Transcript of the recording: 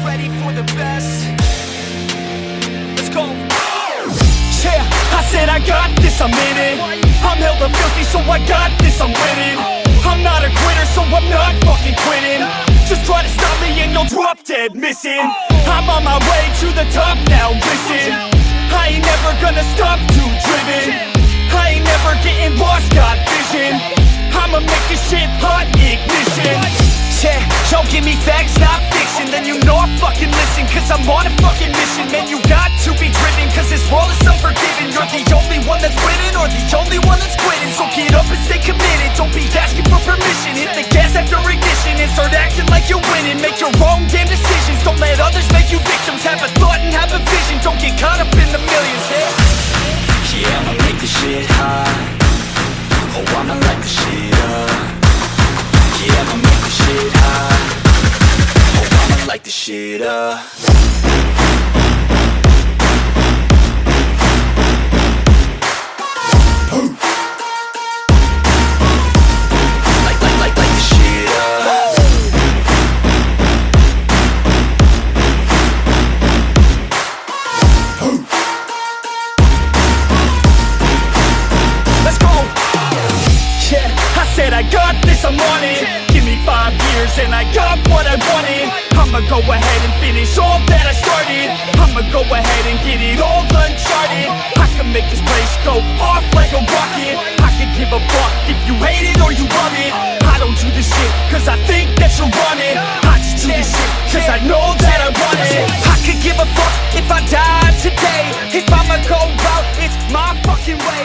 ready for the best. Let's go. Yeah, I said I got this, I'm in it. I'm hella filthy, so I got this, I'm winning. I'm not a quitter, so I'm not fucking quitting. Just try to stop me and you'll drop dead missing. I'm on my way to the top now, listen. I ain't never gonna stop, too driven. I ain't never getting lost, got vision. I'ma make this shit hot, ignition. Yeah, don't give me facts, not fiction. Then you know I fucking listen, cause I'm on a fucking mission. Man, you got to be driven, cause this world is unforgiving. You're the only one that's winning, or the only one that's quitting. So get up and stay committed, don't be asking for permission. Hit the gas after ignition and start acting like you're winning. Make your own damn decisions, don't let others make you victims. Have a thought and have a vision, don't get caught up in the millions. Yeah, I'ma make this shit hot. Oh, I'ma light this shit up. Yeah, I'ma make this shit hot. Oh, I'ma light this shit up. Light this shit up. Let's go. Yeah, I said I got this, I'm on it. Give me 5 years and I got what I wanted. I'ma go ahead and finish all that I started. I'ma go ahead and get it all uncharted. I can make this place go off like a rocket. I can give a fuck if you hate it or you love it. I don't do this shit cause I think that you're on it. I just do this shit cause I know that I want it. I could give a fuck if I died today. If I'ma go out, it's my fucking way.